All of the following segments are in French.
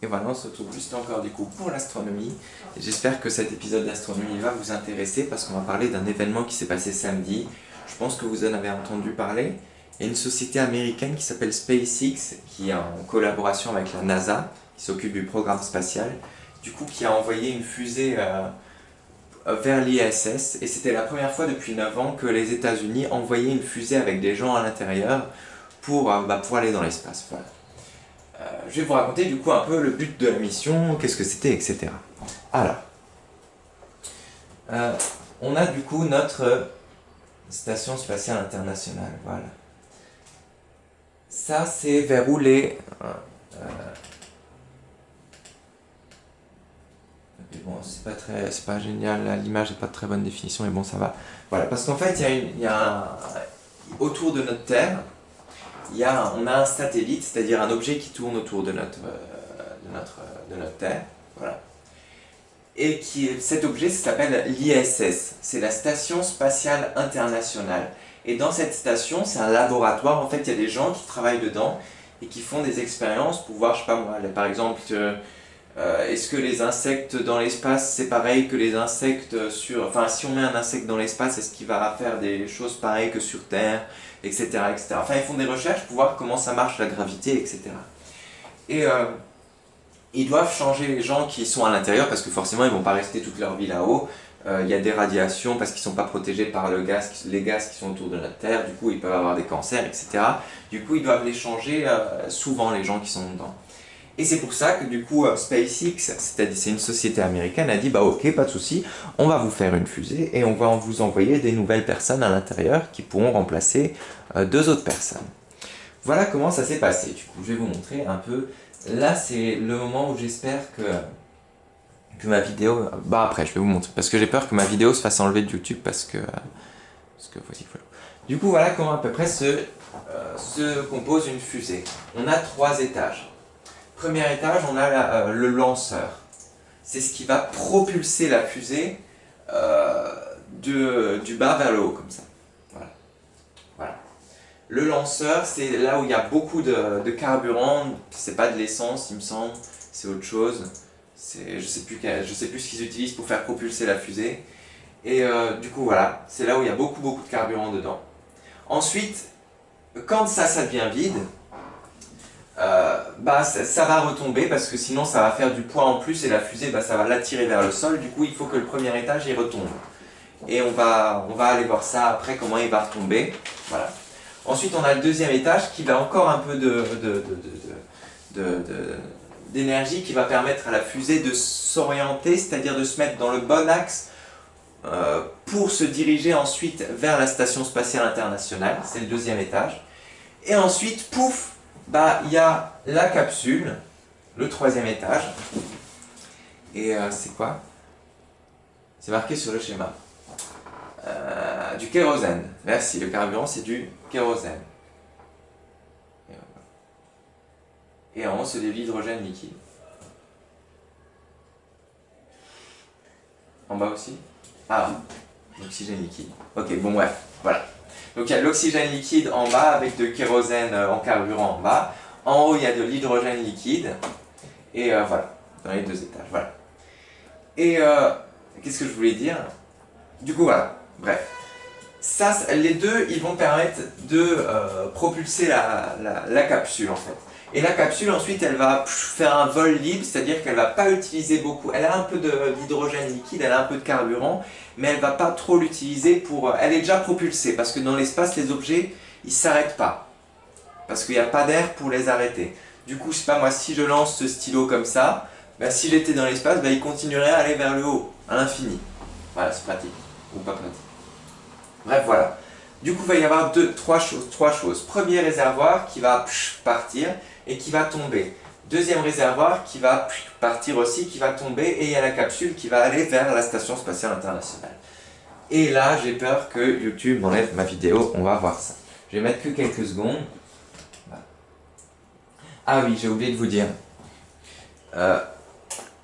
Et voilà, on se retrouve juste encore du coup pour l'astronomie. J'espère que cet épisode d'astronomie va vous intéresser parce qu'on va parler d'un événement qui s'est passé samedi. Je pense que vous en avez entendu parler. Il y a une société américaine qui s'appelle SpaceX, qui est en collaboration avec la NASA, qui s'occupe du programme spatial, du coup qui a envoyé une fusée vers l'ISS. Et c'était la première fois depuis 9 ans que les États-Unis envoyaient une fusée avec des gens à l'intérieur pour aller dans l'espace. Voilà. Je vais vous raconter du coup un peu le but de la mission, qu'est-ce que c'était, etc. Alors, on a du coup notre station spatiale internationale, voilà. Ça c'est vers où les... bon, c'est pas génial, l'image n'est pas de très bonne définition, mais bon ça va. Voilà, parce qu'en fait autour de notre Terre, on a un satellite, c'est-à-dire un objet qui tourne autour de notre Terre, voilà. Et cet objet s'appelle l'ISS, c'est la Station Spatiale Internationale. Et dans cette station, c'est un laboratoire, en fait, il y a des gens qui travaillent dedans et qui font des expériences pour voir, je sais pas moi, par exemple, est-ce que les insectes dans l'espace, c'est pareil que les insectes sur... Enfin, si on met un insecte dans l'espace, est-ce qu'il va faire des choses pareilles que sur Terre, etc., etc. Enfin, ils font des recherches pour voir comment ça marche la gravité, etc. Et ils doivent changer les gens qui sont à l'intérieur, parce que forcément, ils ne vont pas rester toute leur vie là-haut. Il y a des radiations parce qu'ils ne sont pas protégés par les gaz qui sont autour de notre Terre, du coup, ils peuvent avoir des cancers, etc. Du coup, ils doivent les changer souvent, les gens qui sont dedans. Et c'est pour ça que du coup SpaceX, c'est une société américaine, a dit bah ok, pas de souci, on va vous faire une fusée et on va vous envoyer des nouvelles personnes à l'intérieur qui pourront remplacer 2 autres personnes. Voilà comment ça s'est passé. Du coup, je vais vous montrer un peu. Là, c'est le moment où j'espère que ma vidéo... Bah après, je vais vous montrer parce que j'ai peur que ma vidéo se fasse enlever de YouTube parce que voici, voilà. Du coup, voilà comment à peu près se compose une fusée. On a 3 étages. Premier étage, on a le lanceur. C'est ce qui va propulser la fusée du bas vers le haut, comme ça. Voilà. Voilà. Le lanceur, c'est là où il y a beaucoup de carburant. C'est pas de l'essence, il me semble. C'est autre chose. Je sais plus ce qu'ils utilisent pour faire propulser la fusée. Et du coup, voilà. C'est là où il y a beaucoup de carburant dedans. Ensuite, quand ça devient vide, ça va retomber parce que sinon ça va faire du poids en plus et la fusée ça va l'attirer vers le sol. Du coup il faut que le premier étage il retombe et on va aller voir ça après comment il va retomber. Voilà. Ensuite on a le deuxième étage qui va encore un peu d'énergie qui va permettre à la fusée de s'orienter, c'est-à-dire de se mettre dans le bon axe pour se diriger ensuite vers la station spatiale internationale. C'est le deuxième étage. Et ensuite pouf, il y a la capsule, le 3e étage, et c'est quoi? C'est marqué sur le schéma. Du kérosène. Merci, le carburant c'est du kérosène. Et en haut c'est de l'hydrogène liquide. En bas aussi? Ah, l'oxygène liquide. Ok, bon bref, voilà. Donc il y a de l'oxygène liquide en bas avec de kérosène en carburant en bas. En haut il y a de l'hydrogène liquide. Et voilà, dans les 2 étages, voilà. Et qu'est-ce que je voulais dire? Du coup voilà, bref. Ça, les deux, ils vont permettre de propulser la capsule en fait. Et la capsule ensuite elle va faire un vol libre, c'est-à-dire qu'elle ne va pas utiliser beaucoup. Elle a un peu d'hydrogène liquide, elle a un peu de carburant, mais elle ne va pas trop l'utiliser pour... Elle est déjà propulsée, parce que dans l'espace, les objets, ils ne s'arrêtent pas. Parce qu'il n'y a pas d'air pour les arrêter. Du coup, je sais pas moi, si je lance ce stylo comme ça, si j'étais dans l'espace, il continuerait à aller vers le haut, à l'infini. Voilà, c'est pratique. Ou pas pratique. Bref, voilà. Du coup, il va y avoir trois choses. Premier réservoir qui va partir et qui va tomber. Deuxième réservoir qui va partir aussi, qui va tomber, et il y a la capsule qui va aller vers la Station Spatiale Internationale. Et là, j'ai peur que YouTube m'enlève ma vidéo, on va voir ça. Je vais mettre que quelques secondes. Ah oui, j'ai oublié de vous dire.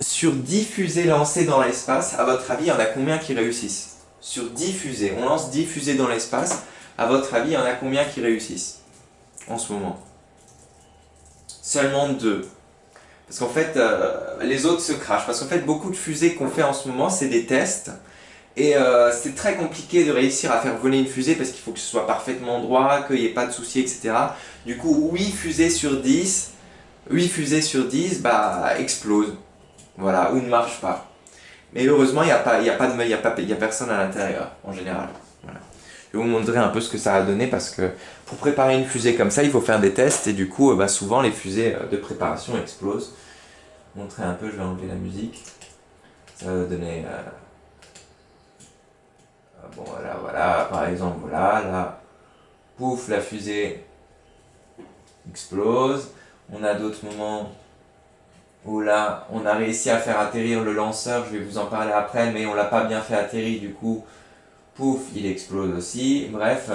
Sur 10 fusées lancées dans l'espace, à votre avis, il y en a combien qui réussissent? Sur 10 fusées, on lance 10 fusées dans l'espace, à votre avis, il y en a combien qui réussissent en ce moment? Seulement 2. Parce qu'en fait, les autres se crachent. Parce qu'en fait, beaucoup de fusées qu'on fait en ce moment, c'est des tests. Et c'est très compliqué de réussir à faire voler une fusée parce qu'il faut que ce soit parfaitement droit, qu'il n'y ait pas de soucis, etc. Du coup, 8 fusées sur 10, 8 fusées sur 10 bah, explosent. Voilà, ou ne marchent pas. Mais heureusement, il n'y a, pas, y a, pas de, y a, pas, y a personne à l'intérieur, en général. Voilà. Je vais vous montrer un peu ce que ça a donné parce que pour préparer une fusée comme ça, il faut faire des tests et du coup, bah, souvent les fusées de préparation explosent. Montrer un peu, je vais enlever la musique. Ça va donner... bon, voilà, par exemple, voilà, là, pouf, la fusée explose. On a d'autres moments où là, on a réussi à faire atterrir le lanceur, je vais vous en parler après, mais on l'a pas bien fait atterrir, du coup, pouf, il explose aussi. Bref,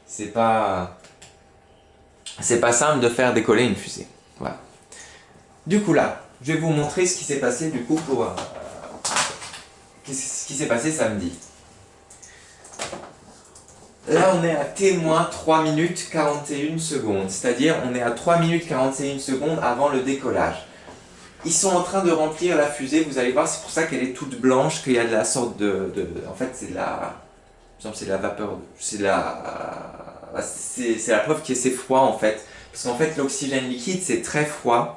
c'est pas simple de faire décoller une fusée. Voilà. Du coup là, je vais vous montrer ce qui s'est passé du coup pour ce qui s'est passé samedi. Là, on est à témoin 3 minutes 41 secondes, c'est-à-dire on est à 3 minutes 41 secondes avant le décollage. Ils sont en train de remplir la fusée, vous allez voir, c'est pour ça qu'elle est toute blanche, qu'il y a de la sorte en fait, c'est de la... c'est de la vapeur, c'est la preuve que c'est froid en fait. Parce qu'en fait, l'oxygène liquide, c'est très froid.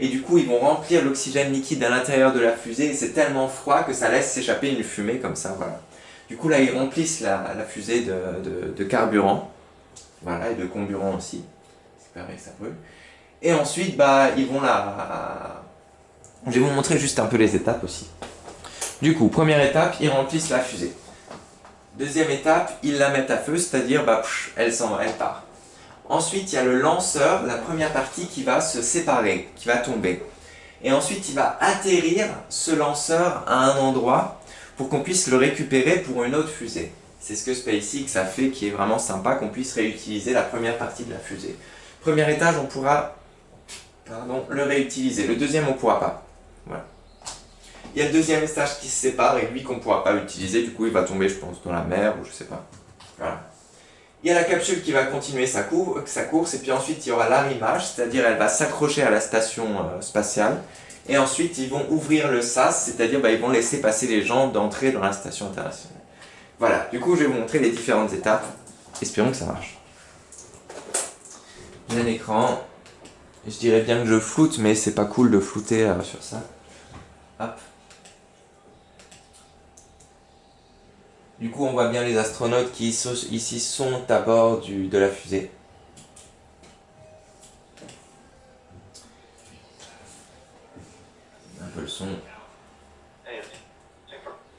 Et du coup, ils vont remplir l'oxygène liquide à l'intérieur de la fusée et c'est tellement froid que ça laisse s'échapper une fumée comme ça, voilà. Du coup, là, ils remplissent la fusée de carburant, voilà, et de comburant aussi. C'est pareil, ça brûle. Et ensuite, bah, ils vont la... Je vais vous montrer juste un peu les étapes aussi. Du coup, première étape, ils remplissent la fusée. Deuxième étape, ils la mettent à feu, c'est-à-dire, bah, elle part. Ensuite, il y a le lanceur, la première partie qui va se séparer, qui va tomber. Et ensuite, il va atterrir ce lanceur à un endroit pour qu'on puisse le récupérer pour une autre fusée. C'est ce que SpaceX a fait qui est vraiment sympa, qu'on puisse réutiliser la première partie de la fusée. Premier étage, on pourra le réutiliser. Le deuxième, on ne pourra pas. Voilà. Il y a le deuxième étage qui se sépare et lui qu'on ne pourra pas utiliser. Du coup, il va tomber, je pense, dans la mer ou je sais pas. Voilà. Il y a la capsule qui va continuer sa course et puis ensuite il y aura l'arrimage, c'est-à-dire elle va s'accrocher à la station spatiale et ensuite ils vont ouvrir le sas, c'est-à-dire ils vont laisser passer les gens d'entrer dans la station internationale. Voilà, du coup je vais vous montrer les différentes étapes, espérons que ça marche. J'ai un écran, je dirais bien que je floute mais c'est pas cool de flouter sur ça. Hop. Du coup, on voit bien les astronautes qui ici sont à bord de la fusée. Un peu le son.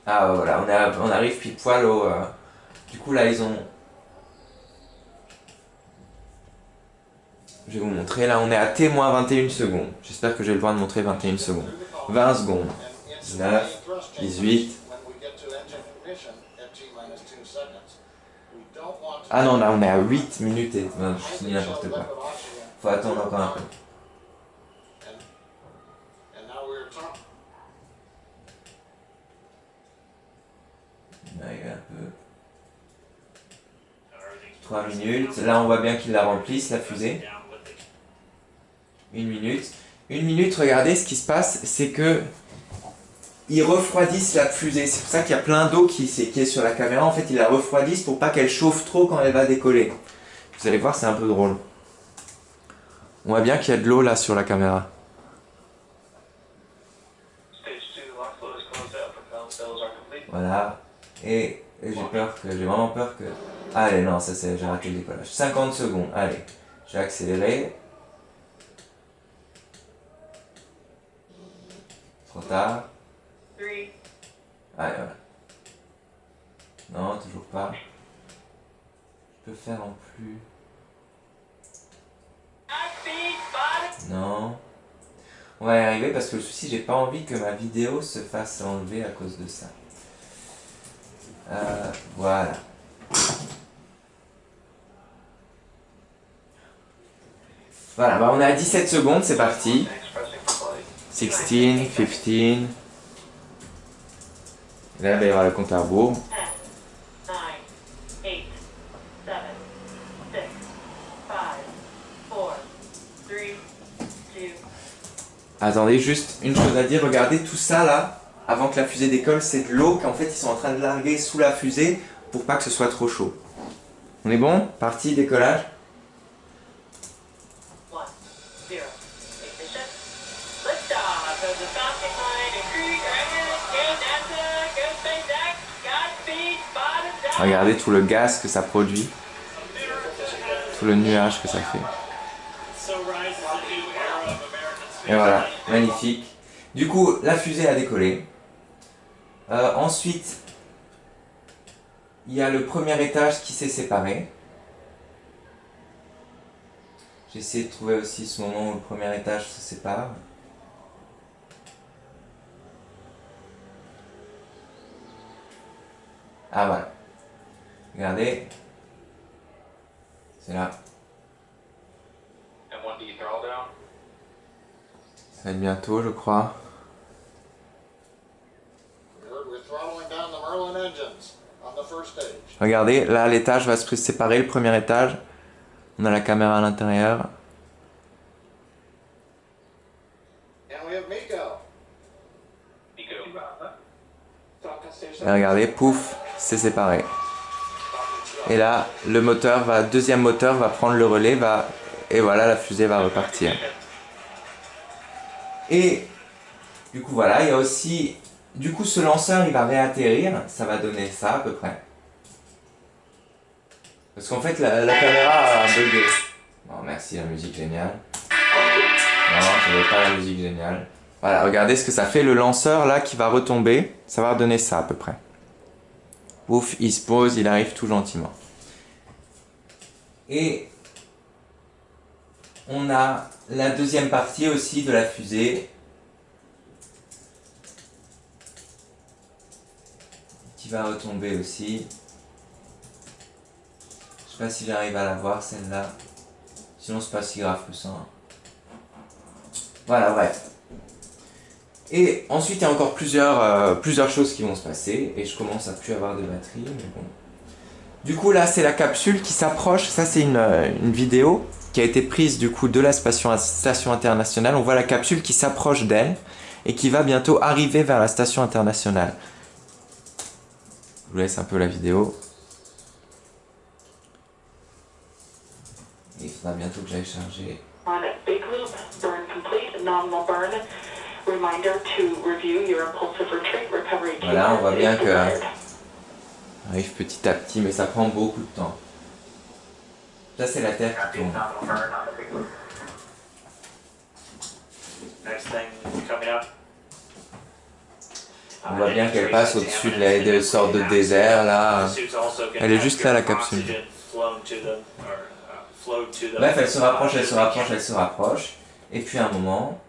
Ah voilà, on arrive pile poil au... Du coup là, ils ont... Je vais vous montrer, là on est à T-21 secondes. J'espère que j'ai le droit de montrer 21 secondes. 20 secondes. 19, 18... Ah non, là on est à 8 minutes et... Non, je dis n'importe quoi. Faut attendre encore un peu. On arrive un peu. 3 minutes. Là on voit bien qu'ils la remplissent, la fusée. 1 minute. 1 minute, regardez ce qui se passe, c'est que ils refroidissent la fusée. C'est pour ça qu'il y a plein d'eau qui est sur la caméra. En fait, ils la refroidissent pour pas qu'elle chauffe trop quand elle va décoller. Vous allez voir, c'est un peu drôle. On voit bien qu'il y a de l'eau là sur la caméra. Voilà. Et j'ai vraiment peur que... Allez, non, ça c'est... J'ai raté le décollage. 50 secondes, allez. J'ai accéléré. Trop tard. Allez, voilà. Non, toujours pas. Je peux faire en plus. Non. On va y arriver parce que le souci, j'ai pas envie que ma vidéo se fasse enlever à cause de ça. Voilà. Voilà, bah on est à 17 secondes, c'est parti. 16, 15. Là, il va y avoir le compte à rebours. Attendez, juste une chose à dire, regardez tout ça là, avant que la fusée décolle, c'est de l'eau qu'en fait ils sont en train de larguer sous la fusée pour pas que ce soit trop chaud. On est bon? Parti, décollage. Regardez tout le gaz que ça produit, tout le nuage que ça fait. Et voilà, magnifique. Du coup, la fusée a décollé. Ensuite, il y a le premier étage qui s'est séparé. J'ai essayé de trouver aussi ce moment où le premier étage se sépare. Ah voilà. Regardez. C'est là. Ça va être bientôt, je crois. Regardez, là l'étage va se séparer, le premier étage. On a la caméra à l'intérieur. Et regardez, pouf, c'est séparé. Et là, le moteur va, deuxième moteur va prendre le relais, et voilà, la fusée va repartir. Et du coup, voilà, il y a aussi, du coup, ce lanceur, il va réatterrir, ça va donner ça à peu près. Parce qu'en fait, la caméra a bugué. Bon, merci, la musique géniale. Non, je veux pas la musique géniale. Voilà, regardez ce que ça fait, le lanceur là qui va retomber, ça va donner ça à peu près. Ouf, il se pose, il arrive tout gentiment. Et on a la deuxième partie aussi de la fusée qui va retomber aussi. Je sais pas si j'arrive à la voir celle-là. Sinon c'est pas si grave que ça. Voilà, bref. Et ensuite il y a encore plusieurs choses qui vont se passer. Et je commence à plus avoir de batterie, mais bon. Du coup là c'est la capsule qui s'approche. Ça c'est une vidéo qui a été prise du coup de la station internationale. On voit la capsule qui s'approche d'elle et qui va bientôt arriver vers la station internationale. Je vous laisse un peu la vidéo. Il faudra bientôt que j'aille charger. Voilà, on voit bien que arrive petit à petit, mais ça prend beaucoup de temps. Là, c'est la Terre qui tourne. On voit bien qu'elle passe au-dessus de sortes de désert, là. Elle est juste là, la capsule. Bref, elle se rapproche, elle se rapproche, elle se rapproche. Et puis à un moment,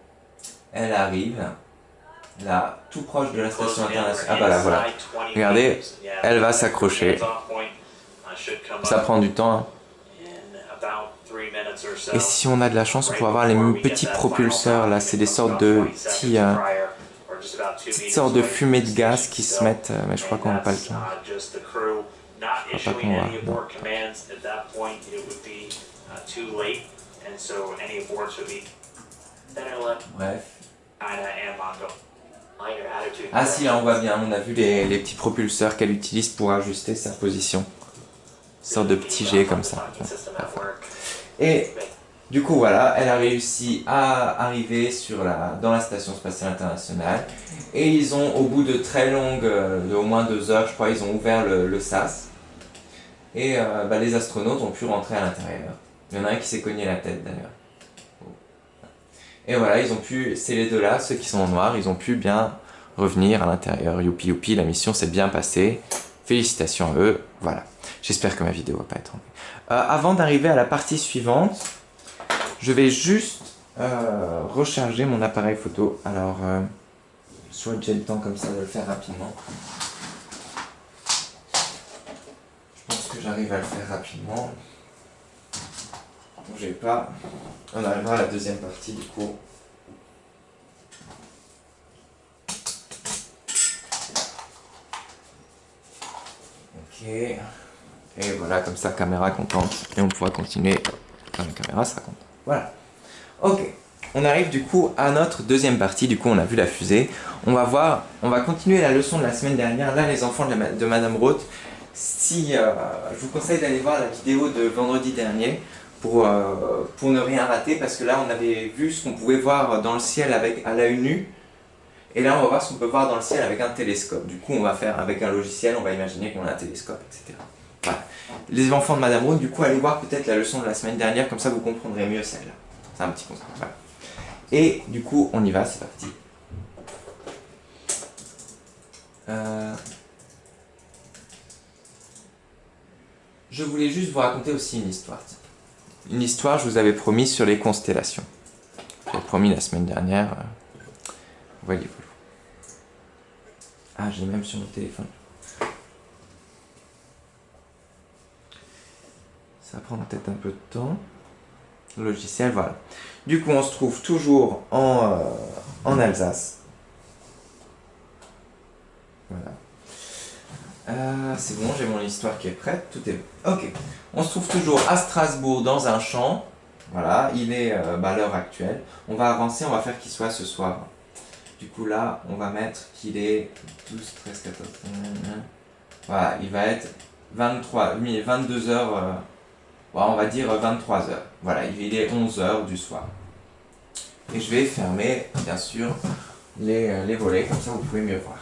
elle arrive, là, tout proche de la station internationale. Ah bah là, voilà. Regardez, elle va s'accrocher. Ça prend du temps, hein. Et si on a de la chance, on pourra avoir les petits propulseurs, là. C'est des sortes de petites sortes de fumées de gaz qui se mettent, mais je crois qu'on n'a pas le temps. Je crois pas qu'on va. Non. Bref. Ah si, là on voit bien, on a vu les petits propulseurs qu'elle utilise pour ajuster sa position. Une sorte de petit jet comme ça. Et du coup voilà, elle a réussi à arriver dans la station spatiale internationale. Et ils ont, au bout de très longues, de au moins 2 heures je crois, ils ont ouvert le sas. Et les astronautes ont pu rentrer à l'intérieur. Il y en a un qui s'est cogné la tête d'ailleurs. Et voilà, ils ont pu, c'est les deux là, ceux qui sont en noir, ils ont pu bien revenir à l'intérieur. Youpi youpi, la mission s'est bien passée. Félicitations à eux, voilà. J'espère que ma vidéo va pas être enlevée. Avant d'arriver à la partie suivante, je vais juste recharger mon appareil photo. Alors, soit j'ai le temps comme ça de le faire rapidement. Je pense que j'arrive à le faire rapidement. Bougez pas. On arrivera à la deuxième partie du coup. Ok. Et voilà, comme ça, caméra contente. Et on pourra continuer quand la caméra sera contente. Voilà. Ok. on arrive du coup à notre deuxième partie. Du coup, on a vu la fusée. On va continuer la leçon de la semaine dernière. Là, les enfants de Madame Roth, si je vous conseille d'aller voir la vidéo de vendredi dernier pour ne rien rater, parce que là, on avait vu ce qu'on pouvait voir dans le ciel à l'œil nu. Et là, on va voir ce qu'on peut voir dans le ciel avec un télescope. Du coup, on va faire avec un logiciel, on va imaginer qu'on a un télescope, etc. Voilà. Les enfants de Madame Roth, du coup, allez voir peut-être la leçon de la semaine dernière, comme ça vous comprendrez mieux celle-là. C'est un petit conseil. Voilà. Et du coup, on y va, c'est parti. Je voulais juste vous raconter aussi une histoire. Une histoire, je vous avais promis, sur les constellations. J'avais promis la semaine dernière. Voyez-vous. Ah, j'ai même sur mon téléphone. Ça prend peut-être un peu de temps. Le logiciel, voilà. Du coup, on se trouve toujours en Alsace. Voilà. C'est bon, j'ai mon histoire qui est prête. Tout est bon. Ok. On se trouve toujours à Strasbourg dans un champ. Voilà, il est l'heure actuelle. On va avancer, on va faire qu'il soit ce soir. Du coup, là, on va mettre qu'il est 12, 13, 14. Voilà, il va être 22 heures. On va dire 23 heures. Voilà, il est 11 heures du soir. Et je vais fermer, bien sûr, les volets, comme ça vous pouvez mieux voir.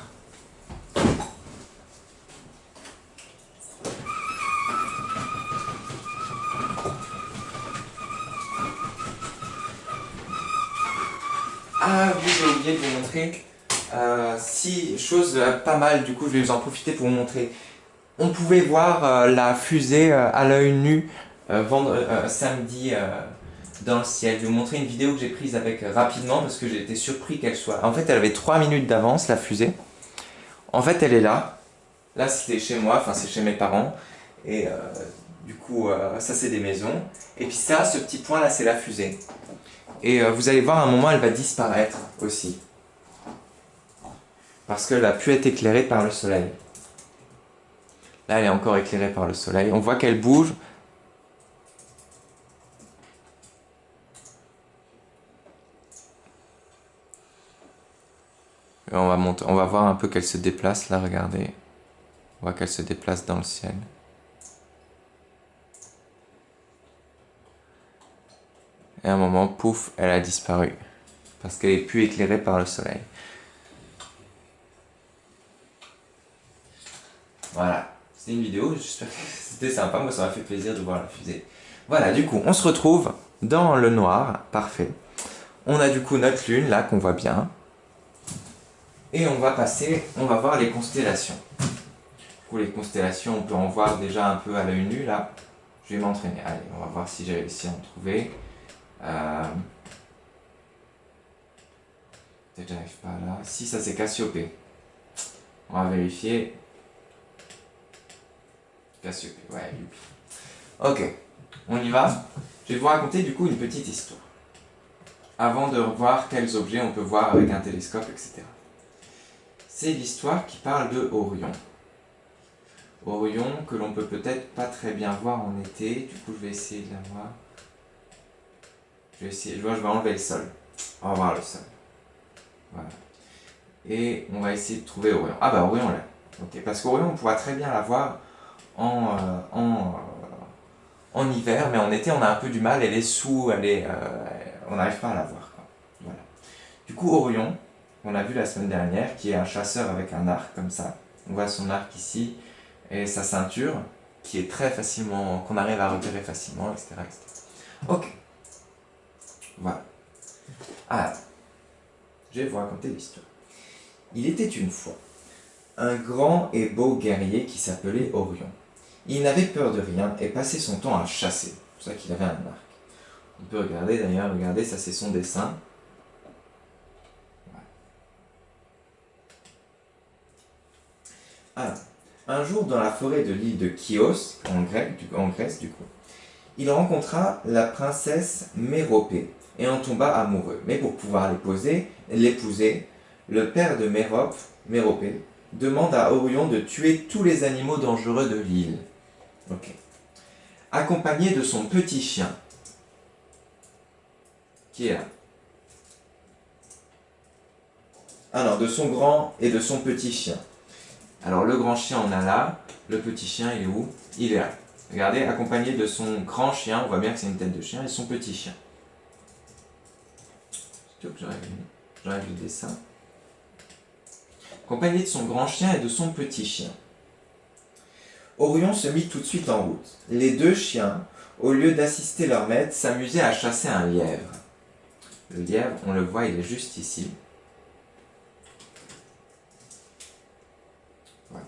Ah oui, j'ai oublié de vous montrer. Chose pas mal, du coup je vais vous en profiter pour vous montrer. On pouvait voir la fusée à l'œil nu samedi dans le ciel. Je vais vous montrer une vidéo que j'ai prise avec rapidement parce que j'ai été surpris qu'elle soit. En fait, elle avait 3 minutes d'avance, la fusée. En fait, elle est là. Là, c'est chez moi, enfin, c'est chez mes parents. Et du coup, ça, c'est des maisons. Et puis, ça, ce petit point-là, c'est la fusée. Et vous allez voir, à un moment, elle va disparaître aussi. Parce qu'elle a pu être éclairée par le soleil. Là, elle est encore éclairée par le soleil. On voit qu'elle bouge. Et on va voir un peu qu'elle se déplace. Là, regardez. On voit qu'elle se déplace dans le ciel. Et à un moment, pouf, elle a disparu. Parce qu'elle est plus éclairée par le soleil. Voilà. C'était une vidéo, j'espère que c'était sympa. Moi, ça m'a fait plaisir de voir la fusée. Voilà, du coup, on se retrouve dans le noir. Parfait. On a du coup notre lune, là, qu'on voit bien. Et on va voir les constellations. Du coup, les constellations, on peut en voir déjà un peu à l'œil nu, là. Je vais m'entraîner. Allez, on va voir si j'ai réussi à en trouver. Peut-être que j'arrive pas là. Si, ça c'est Cassiopée. On va vérifier. Cassiopée, ouais, youpi. Ok, on y va. Je vais vous raconter du coup une petite histoire. Avant de voir quels objets on peut voir avec un télescope, etc. C'est l'histoire qui parle de Orion. Orion, que l'on peut peut-être pas très bien voir en été. Du coup, je vais essayer de la voir. Je vais enlever le sol. On va voir le sol. Voilà. Et on va essayer de trouver Orion. Ah bah Orion là. Ok, parce qu'Orion, on pourra très bien la voir en hiver, mais en été, on a un peu du mal. Elle est sous, on n'arrive pas à la voir, quoi. Voilà. Du coup, Orion, on a vu la semaine dernière, qui est un chasseur avec un arc comme ça. On voit son arc ici et sa ceinture, qui est très facilement, qu'on arrive à repérer facilement, etc., etc. Ok. Voilà. Alors, je vais vous raconter l'histoire. Il était une fois un grand et beau guerrier qui s'appelait Orion. Il n'avait peur de rien et passait son temps à chasser. C'est pour ça qu'il avait un arc. On peut regarder d'ailleurs, regardez, ça c'est son dessin. Voilà. Alors, un jour dans la forêt de l'île de Chios, en Grèce du coup, il rencontra la princesse Méropée et en tomba amoureux. Mais pour pouvoir l'épouser, le père de Méropée, demande à Orion de tuer tous les animaux dangereux de l'île. Ok. Accompagné de son petit chien, qui est là. Ah non, de son grand et de son petit chien. Alors le grand chien, on a là. Le petit chien, il est où? Il est là. Regardez, accompagné de son grand chien, on voit bien que c'est une tête de chien, et son petit chien. C'est que j'arrive le dessin. Accompagné de son grand chien et de son petit chien. Orion se mit tout de suite en route. Les deux chiens, au lieu d'assister leur maître, s'amusaient à chasser un lièvre. Le lièvre, on le voit, il est juste ici. Voilà.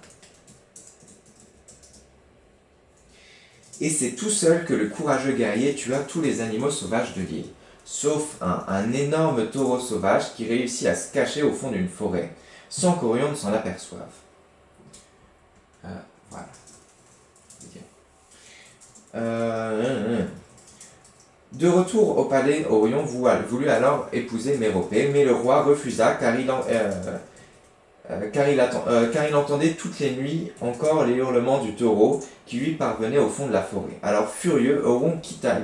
Et c'est tout seul que le courageux guerrier tua tous les animaux sauvages de l'île, sauf un énorme taureau sauvage qui réussit à se cacher au fond d'une forêt, sans qu'Orion ne s'en aperçoive. Voilà. De retour au palais, Orion voulut alors épouser Méropée, mais le roi refusa car il entendait toutes les nuits encore les hurlements du taureau qui lui parvenaient au fond de la forêt. Alors furieux, Orion quitta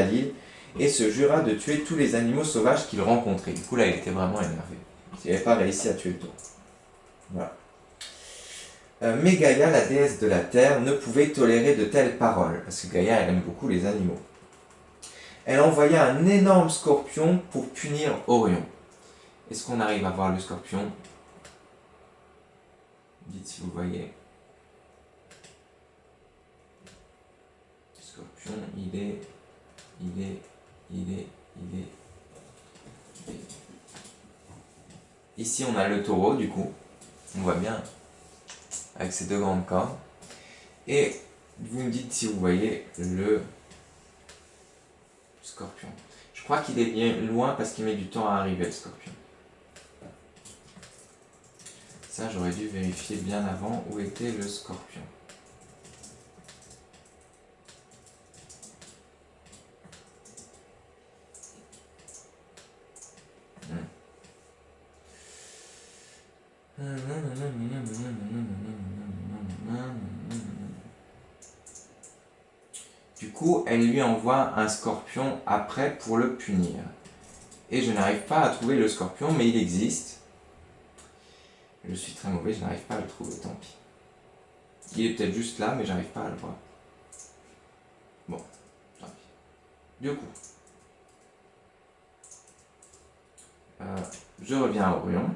l'île et se jura de tuer tous les animaux sauvages qu'il rencontrait. Du coup là, il était vraiment énervé. Il n'avait pas réussi à tuer le taureau. Voilà. Mais Gaïa, la déesse de la terre, ne pouvait tolérer de telles paroles, parce que Gaïa, elle aime beaucoup les animaux. Elle envoya un énorme scorpion pour punir Orion. Est-ce qu'on arrive à voir le scorpion? Dites si vous voyez. Le scorpion, il est. Ici, on a le taureau, du coup. On voit bien. Avec ses deux grandes cornes. Et vous me dites si vous voyez le scorpion. Je crois qu'il est bien loin parce qu'il met du temps à arriver, le scorpion. Ça, j'aurais dû vérifier bien avant où était le scorpion. Du coup, elle lui envoie un scorpion après pour le punir. Et je n'arrive pas à trouver le scorpion, mais il existe. Je suis très mauvais, je n'arrive pas à le trouver, tant pis. Il est peut-être juste là, mais j'arrive pas à le voir. Bon, tant pis. Du coup, je reviens à Orion.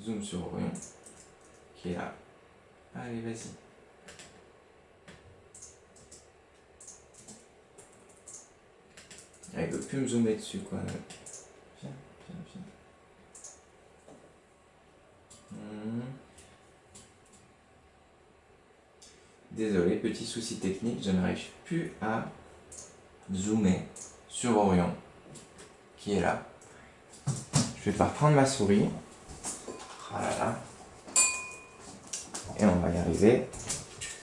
Zoom sur Orion, qui est là. Allez, vas-y. Il ne veut plus me zoomer dessus, quoi. Viens. Désolé, petit souci technique, je n'arrive plus à zoomer sur Orion, qui est là. Je vais pas reprendre ma souris. Oh là là. Et on va y arriver.